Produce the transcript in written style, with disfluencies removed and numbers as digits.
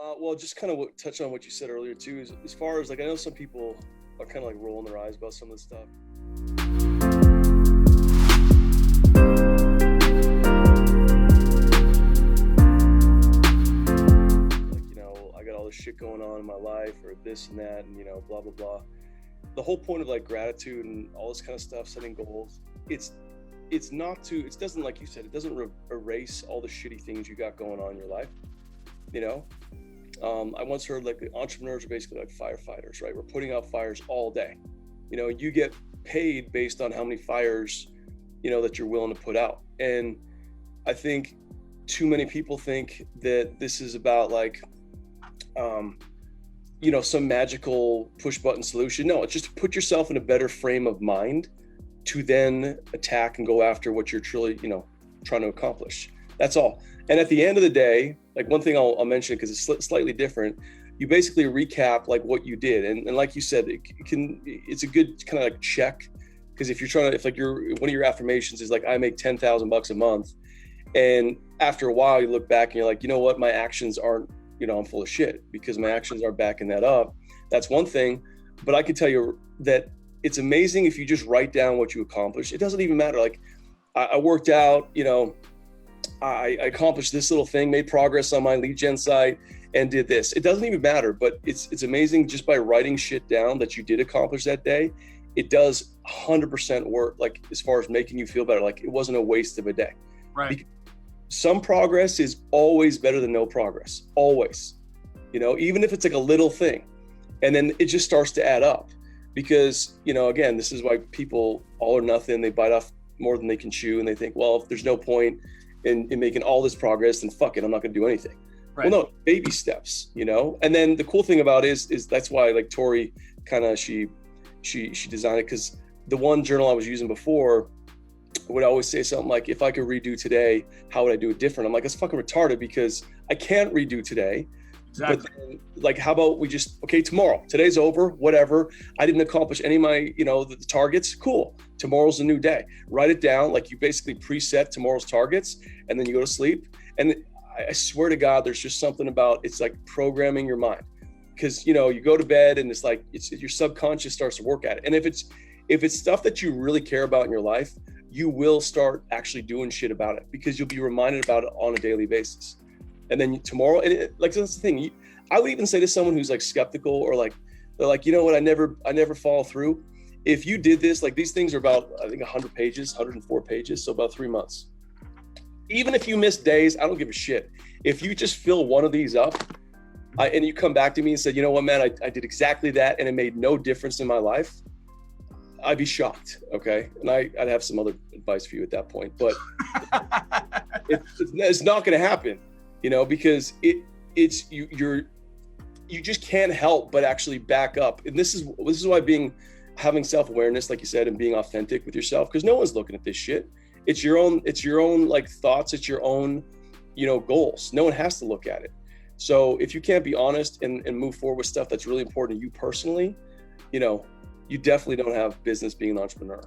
Well, just kind of touch on what you said earlier too, is as far as like, I know some people are kind of like rolling their eyes about some of this stuff. Like, I got all this shit going on in my life or this and that and, blah, blah, blah. The whole point of like gratitude and all this kind of stuff, setting goals, it doesn't, like you said, it doesn't erase all the shitty things you got going on in your life. I once heard like the entrepreneurs are basically like firefighters, right? We're putting out fires all day. You get paid based on how many fires, that you're willing to put out. And I think too many people think that this is about like, some magical push button solution. No, it's just to put yourself in a better frame of mind to then attack and go after what you're truly, trying to accomplish. That's all. And at the end of the day, like one thing I'll mention, because it's slightly different, you basically recap like what you did. And like you said, it's a good kind of like check. Because if one of your affirmations is like, I make $10,000 a month. And after a while you look back and you're like, you know what, my actions aren't, I'm full of shit because my actions are backing that up. That's one thing. But I can tell you that it's amazing if you just write down what you accomplished. It doesn't even matter. Like I worked out, I accomplished this little thing, made progress on my lead gen site and did this. It doesn't even matter, but it's amazing just by writing shit down that you did accomplish that day. It does 100% work, like as far as making you feel better, like it wasn't a waste of a day. Right. Because some progress is always better than no progress, always, even if it's like a little thing. And then it just starts to add up because, again, this is why people all or nothing, they bite off more than they can chew. And they think, well, if there's no point in making all this progress, then fuck it, I'm not gonna do anything. Right. Well, no, baby steps, And then the cool thing about it is that's why like Tori kind of, she designed it, because the one journal I was using before would always say something like, if I could redo today, how would I do it different? I'm like, that's fucking retarded because I can't redo today. Exactly. But then, like, how about we just, okay, tomorrow, today's over, whatever. I didn't accomplish any of my, the targets. Cool. Tomorrow's a new day. Write it down. Like you basically preset tomorrow's targets and then you go to sleep. And I swear to God, there's just something about, it's like programming your mind. Because, you go to bed and it's like, your subconscious starts to work at it. And if it's stuff that you really care about in your life, you will start actually doing shit about it because you'll be reminded about it on a daily basis. And then tomorrow, and that's the thing. I would even say to someone who's like skeptical or like, they're like, you know what, I never follow through. If you did this, like these things are about, I think 100 pages, 104 pages. So about 3 months. Even if you miss days, I don't give a shit. If you just fill one of these up and you come back to me and said, you know what, man, I did exactly that and it made no difference in my life, I'd be shocked. Okay. And I'd have some other advice for you at that point, but it's not going to happen, because you just can't help but actually back up. And this is why having self-awareness, like you said, and being authentic with yourself, because no one's looking at this shit. It's your own like thoughts. It's your own, goals. No one has to look at it. So if you can't be honest and move forward with stuff that's really important to you personally, you definitely don't have business being an entrepreneur.